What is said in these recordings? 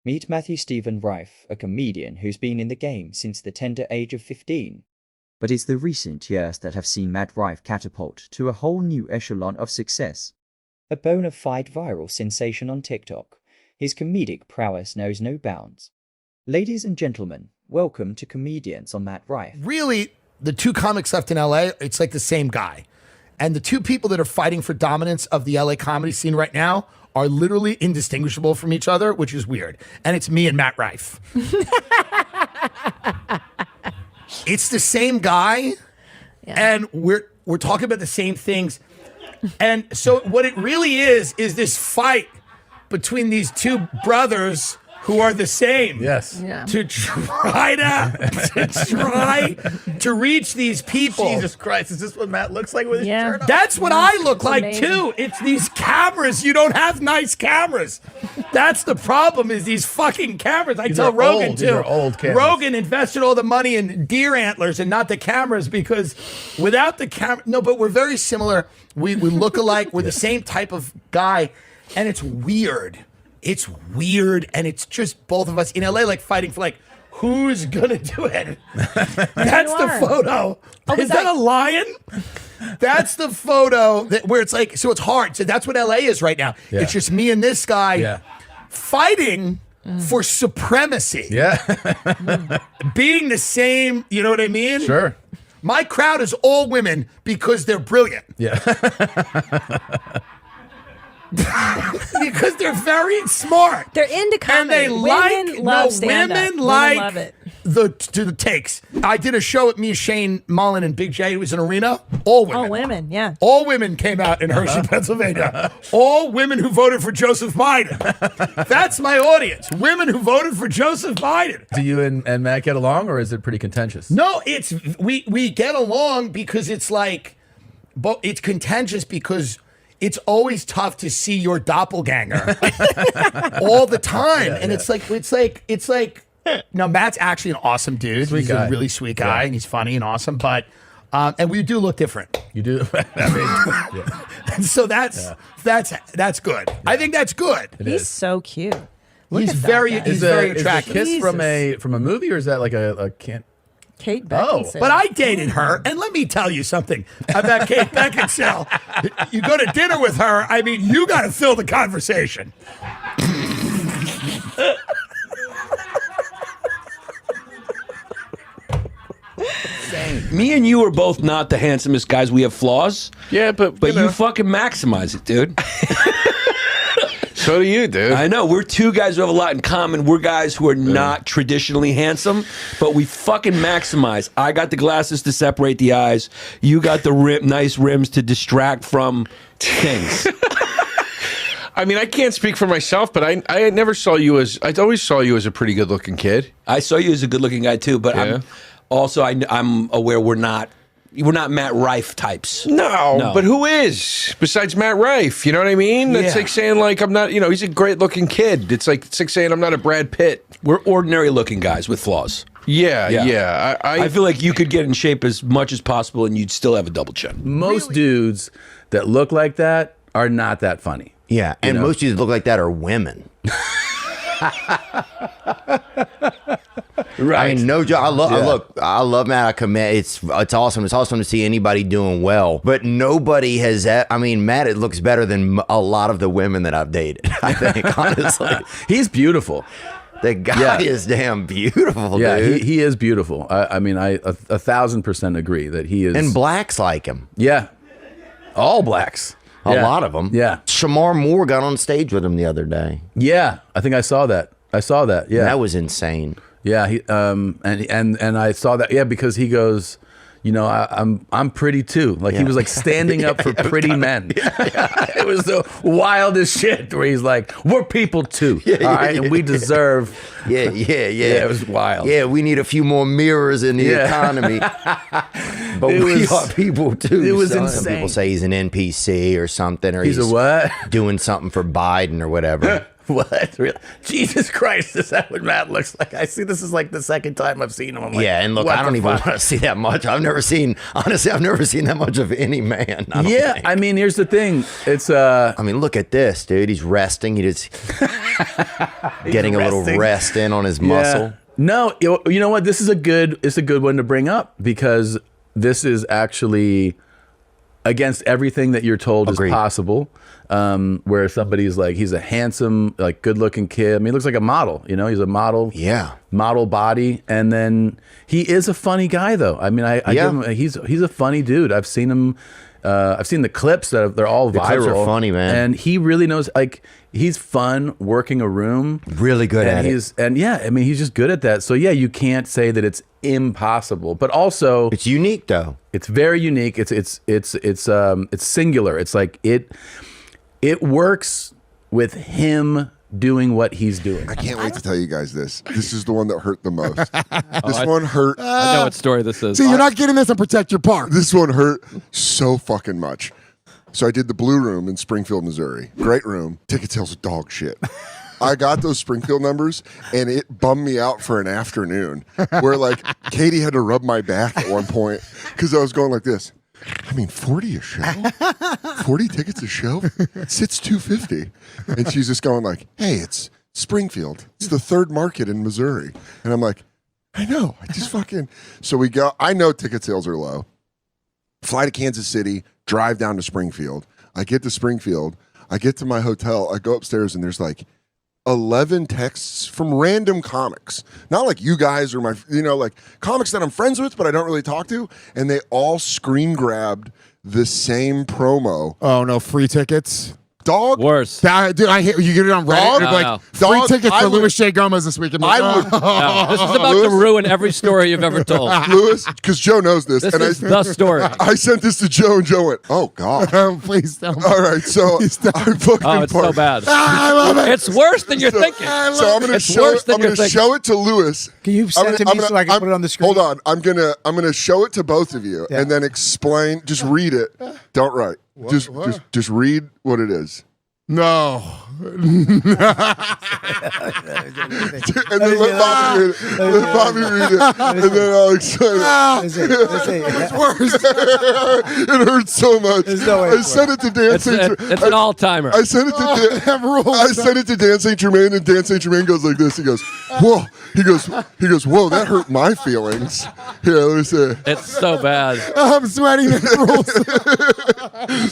Meet Matthew Stephen Rife, a comedian who's been in the game since the tender age of 15. But it's the recent years that have seen Matt Rife catapult to a whole new echelon of success. A bona fide viral sensation on TikTok, his comedic prowess knows no bounds. Ladies and gentlemen, welcome to Comedians on Matt Rife. Really, the two comics left in LA, it's like the same guy. And the two people that are fighting for dominance of the LA comedy scene right now are literally indistinguishable from each other, which is weird. And it's me and Matt Rife. It's the same guy, and we're talking about the same things. And so what it really is this fight between these two brothers who are the same. Yes. Yeah. To try to reach these people. Jesus Christ, is this what Matt looks like with his shirt on? That's what I look like amazing. too. It's these cameras. You don't have nice cameras. That's the problem, is these fucking cameras. I tell Rogan old. too. These are old cameras. Rogan invested all the money in deer antlers and not the cameras, because without the camera, no, but we're very similar. We look alike. We're the same type of guy, and it's weird. It's weird, and it's just both of us in LA like fighting for like, who's gonna do it? That's the photo. Is that a lion? That's the photo where it's like, so it's hard. So that's what LA is right now. Yeah. It's just me and this guy fighting for supremacy. Yeah. Being the same, you know what I mean? Sure. My crowd is all women because they're brilliant. Yeah. Because they're very smart. They're into comedy. And they women love stand-up. women Women like love it. the takes. I did a show with me, Shane Mullen, and Big J. It was an arena. All women. Oh, women, yeah. All women came out in Hershey, Pennsylvania. All women who voted for Joseph Biden. That's my audience. Women who voted for Joseph Biden. Do you and Matt get along, or is it pretty contentious? No, it's we get along because it's like, but it's contentious because it's always tough to see your doppelganger all the time. And it's like, no, Matt's actually an awesome dude. Sweet He's guy. a really sweet guy, and he's funny and awesome, but, and we do look different. You do? I mean, And so that's good. I think that's good. He's so cute. Look He's at that very, guy. he's very Is attractive. the kiss from a movie, or is that like a can't? Kate Oh, Beckinsale. But I dated her, and let me tell you something about Kate Beckinsale. You go to dinner with her, I mean, you got to fill the conversation. Me and you are both not the handsomest guys. We have flaws. Yeah, but you fucking maximize it, dude. So do you, dude. I know. We're two guys who have a lot in common. We're guys who are not traditionally handsome, but we fucking maximize. I got the glasses to separate the eyes. You got the nice rims to distract from things. I mean, I can't speak for myself, but I never saw you as, I always saw you as a pretty good-looking kid. I saw you as a good-looking guy too, but Yeah. I'm aware we're not Matt Rife types. No, but who is besides Matt Rife? You know what I mean? That's Yeah. like saying like I'm not. You know, he's a great-looking kid. It's like saying I'm not a Brad Pitt. We're ordinary-looking guys with flaws. Yeah. I feel like you could get in shape as much as possible and you'd still have a double chin. Most dudes that look like that are not that funny. Yeah, and know? most dudes look like that are women. Right. I mean, no joke. I love Matt. I commend. It's awesome. It's awesome to see anybody doing well. But nobody has. I mean, Matt, it looks better than a lot of the women that I've dated. I think honestly, He's beautiful. the guy is damn beautiful. Yeah, dude. he is beautiful. I mean, I 1,000% agree that he is. And blacks like him. Yeah. All blacks. A Yeah. lot of them. Yeah. Shamar Moore got on stage with him the other day. Yeah. I think I saw that. Yeah. That was insane. Yeah, he and I saw that. Yeah, because he goes, you know, I'm pretty too. Like he was like standing up for pretty men. It was the wildest shit where he's like, we're people too, all right, and we deserve. Yeah. It was wild. Yeah, we need a few more mirrors in the economy. But we are people too. It was Some insane. people say he's an NPC or something, or He's a what? doing something for Biden or whatever. What? Really? Jesus Christ, is that what Matt looks like? I see this is like the second time I've seen him. I'm like, Yeah, and look, what I don't the even fuck? want to see that much. Honestly, I've never seen that much of any man. I don't think. I mean, here's the thing. It's I mean, look at this, dude. He's resting. He's getting a little resting. rest in on his muscle. No, you know what? It's a good one to bring up because this is actually against everything that you're told Agreed. is possible. Where somebody's like, he's a handsome, like good-looking kid. I mean, he looks like a model. You know, he's a model. Yeah. Model body, and then he is a funny guy, though. I mean, I give him. He's a funny dude. I've seen him. I've seen the clips they're all The viral. clips are funny, man. And he really knows. Like, he's fun working a room. Really good at it. And yeah, I mean, he's just good at that. So yeah, you can't say that it's impossible, but also It's unique, though. it's very unique. It's singular. It's like it works with him doing what he's doing. I can't wait to tell you guys this. This is the one that hurt the most. This one hurt. I know what story this is. See, you're not getting this on Protect Your Park. This one hurt so fucking much. So I did the Blue Room in Springfield, Missouri. Great room. Ticket sales are dog shit. I got those Springfield numbers, and it bummed me out for an afternoon. Where like Katie had to rub my back at one point because I was going like this. I mean, 40 a show? 40 tickets a show? It's $250. And she's just going like, hey, it's Springfield. It's the third market in Missouri. And I'm like, I know. I just fucking... So we go... I know ticket sales are low. Fly to Kansas City, drive down to Springfield. I get to Springfield. I get to my hotel. I go upstairs, and there's like 11 texts from random comics. Not like you guys or my, like comics that I'm friends with, but I don't really talk to. And they all screen grabbed the same promo. Oh no, free tickets. Dog. Worse. Dude, I hate you get it on Reddit. Dog? It'd be No. like free Dog, tickets I for would- Louis J. Gomez this weekend. I would, No, this is about to ruin every story you've ever told. Lewis, because Joe knows this. This and is the story. I sent this to Joe, and Joe went, oh, God. Please don't. All right, so I fucking Oh, it's so parked. bad. I love it. It's worse than you're So, thinking. so I'm gonna It's show worse it. than I'm you're gonna thinking. show it to Lewis. Can you send it to me so I can put it on the screen? Hold on. I'm gonna show it to both of you and then explain. Just read it. Don't write. Just read what it is. No. And then let Bobby read it. Let Bobby read it. And then I'll explain it. Let's see. It's worse. It hurts so much. There's no way I it's sent it to Dan St. It's an all-timer. I sent it to Dan. Have rules. I sent it to Dan St. Germain, and Dan St. Germain goes like this. He goes, "Whoa!" He goes, "Whoa!" That hurt my feelings. Here, let me see. It's so bad. I'm sweating. Rules.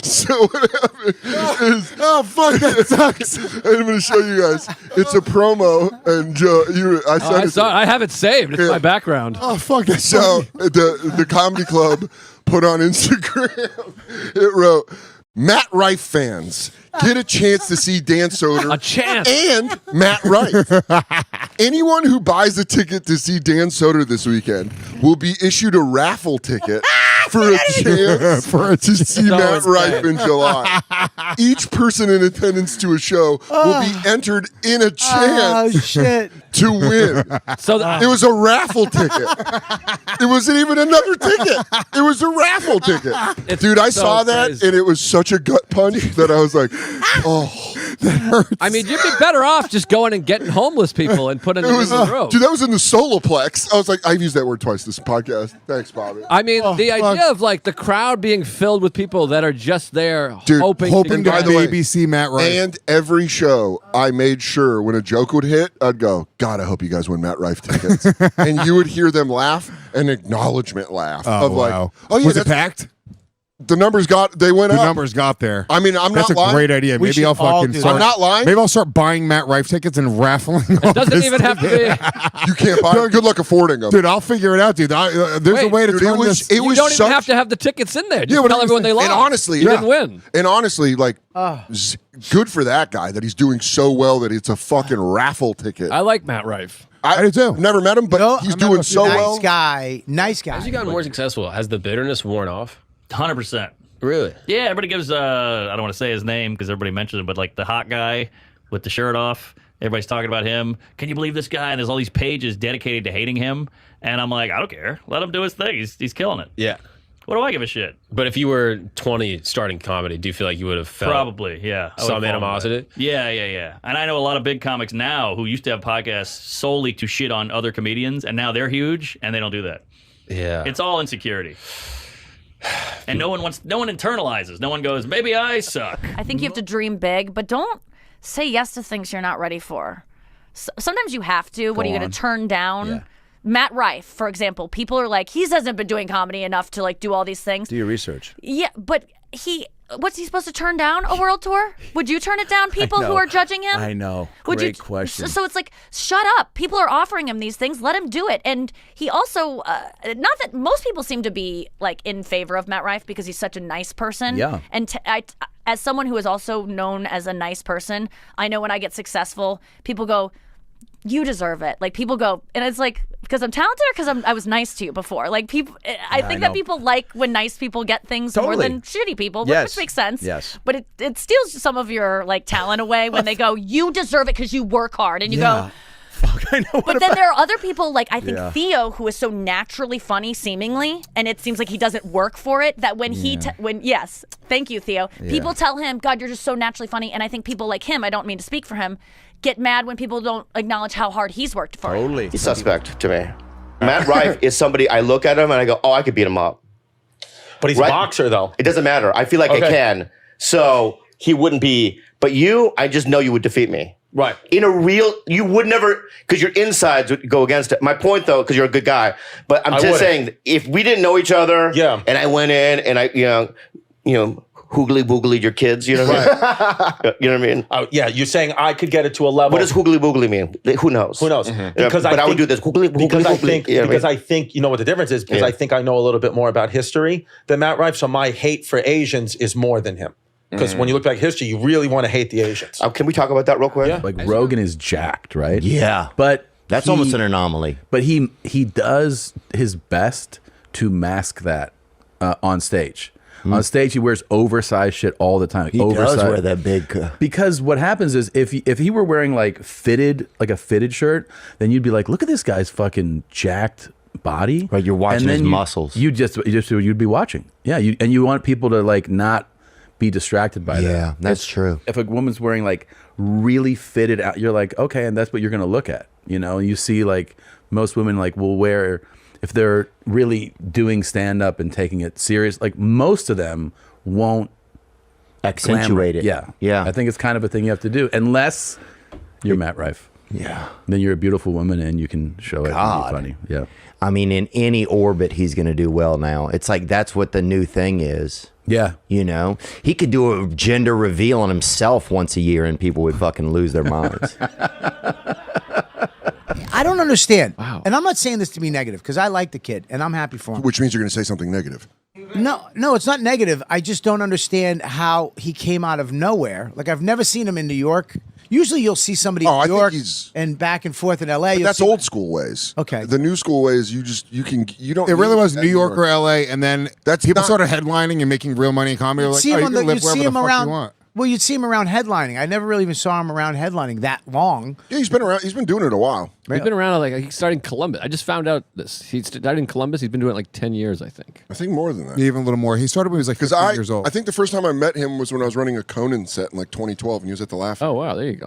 So what happened is, Oh fuck, that sucks. I'm going to show you guys. It's a promo, and Joe, I sent I it. saw it. I have it saved. It's my background. Oh fuck, that's So funny. the comedy club put on Instagram. It wrote, "Matt Rife fans get a chance to see Dan Soder A chance. and Matt Rife. Anyone who buys a ticket to see Dan Soder this weekend will be issued a raffle ticket for a chance to see So Matt insane. Rife in July. Each person in attendance to a show will be entered in a Oh chance shit! to win." So It was a raffle ticket. It wasn't even another ticket. It was a raffle ticket. It's Dude, I so saw that, crazy. and it was such a gut punch that I was like, oh. I mean, you'd be better off just going and getting homeless people and putting It them was, in the road. dude, that was in the Soloplex. I was like, I've used that word twice this podcast. Thanks, Bobby. I mean, the fuck. idea of like the crowd being filled with people that are just there Dude, hoping Hoping to to by the way, maybe see Matt Rife. And every show, I made sure when a joke would hit, I'd go, God, I hope you guys win Matt Rife tickets. And you would hear them laugh, an acknowledgement laugh Oh of wow. like, oh yeah, Was it that's- packed? the numbers they went The up. numbers got there. I mean, I'm That's not a lying. great idea. We Maybe should I'll all fucking do start. I'm not lying. Maybe I'll start buying Matt Rife tickets and raffling. It doesn't even have to be. You can't buy them. Good luck affording them. Dude, I'll figure it out, dude. There's a Wait, way to dude, turn it was this. it You was don't even such, have to have the tickets in there. Just Yeah, but tell I'm everyone they lost. and honestly, you didn't win. And honestly, like, good for that guy that he's doing so well that it's a fucking raffle ticket. I like Matt Rife. I do too. I've never met him, but No, he's I'm not doing gonna- so nice well. Guy, nice guy. Has he gotten more successful? Has the bitterness worn off? 100%. Really? Yeah, everybody gives, I don't want to say his name because everybody mentions him, but like the hot guy with the shirt off, everybody's talking about him. Can you believe this guy? And there's all these pages dedicated to hating him. And I'm like, I don't care. Let him do his thing. He's killing it. Yeah. What do I give a shit? But if you were 20 starting comedy, do you feel like you would have felt Probably, yeah. I some would've fallen animosity? for it. Yeah. And I know a lot of big comics now who used to have podcasts solely to shit on other comedians, and now they're huge, and they don't do that. Yeah. It's all insecurity. And no one internalizes. No one goes, maybe I suck. I think you have to dream big, but don't say yes to things you're not ready for. Sometimes you have to. What are you going to turn down? Yeah. Matt Rife, for example, people are like, he hasn't been doing comedy enough to like do all these things. Do your research. Yeah, but what's he supposed to turn down? A world tour? Would you turn it down? People who are judging him? I know. Great question. So it's like, shut up. People are offering him these things. Let him do it. And he also, not that most people seem to be like in favor of Matt Rife because he's such a nice person. Yeah. And as someone who is also known as a nice person, I know when I get successful, people go, you deserve it. Like people go, and it's like, because I'm talented or because I was nice to you before? Like people, I think that people like when nice people get things more than shitty people, which makes sense. Yes. But it steals some of your like talent away when they go, you deserve it because you work hard, and you go. Fuck, I know. But then there are other people like I think Theo, who is so naturally funny, seemingly, and it seems like he doesn't work for it. That when yes, thank you, Theo. People tell him, God, you're just so naturally funny, and I think people like him. I don't mean to speak for him. Get mad when people don't acknowledge how hard he's worked for it. He's suspect to me. Matt Rife is somebody I look at him and I go, oh, I could beat him up. But he's a boxer, though. It doesn't matter. I feel like I can. So he wouldn't be. But you, I just know you would defeat me. Right. In a real, you would never, because your insides would go against it. My point, though, because you're a good guy, but I'm just saying, if we didn't know each other, and I went in and I, you know, hoogly boogly your kids, you know what I mean? You know what I mean? Yeah, you're saying I could get it to a level. What does hoogly boogly mean? Who knows? Who knows? Because I would do this hoogly boogly. Because I think you know what the difference is. Because I think I know a little bit more about history than Matt Rife. So my hate for Asians is more than him. Because when you look back at history, you really want to hate the Asians. Can we talk about that real quick? Yeah. Like Rogan is jacked, right? Yeah. But that's almost an anomaly. But he does his best to mask that on stage. On stage, he wears oversized shit all the time. He does wear that big. Because what happens is if he were wearing like a fitted shirt, then you'd be like, look at this guy's fucking jacked body. Right, you're watching his muscles. You'd be watching. Yeah, you want people to like not be distracted by that. Yeah, that's true. If a woman's wearing like really fitted out, you're like, okay, and that's what you're gonna look at. You know, you see like most women like will wear, if they're really doing stand up and taking it serious, like most of them won't accentuate glamour. it. Yeah. Yeah. I think it's kind of a thing you have to do, unless you're Matt Rife. Yeah. Then you're a beautiful woman and you can show it and be funny. Yeah. I mean, in any orbit, he's going to do well now. It's like that's what the new thing is. Yeah. You know, he could do a gender reveal on himself once a year and people would fucking lose their minds. I don't understand. Wow. And I'm not saying this to be negative because I like the kid and I'm happy for him. Which means you're going to say something negative. No, it's not negative. I just don't understand how he came out of nowhere. Like I've never seen him in New York. Usually you'll see somebody in New York and back and forth in LA. That's old school ways. Okay. The new school ways, you don't. It really was New York or LA, and then people started headlining and making real money in comedy. Like, See him you on can the, live you'd wherever see the him fuck around. you want. Well, you'd see him around headlining. I never really even saw him around headlining that long. Yeah, he's been around. He's been doing it a while. He's been around, like, he started in Columbus. I just found out this. He started in Columbus. He's been doing it like 10 years, I think. I think more than that. Even a little more. He started when he was like 15 years old. I think the first time I met him was when I was running a Conan set in like 2012, and he was at the Laugh. Oh, wow. There you go.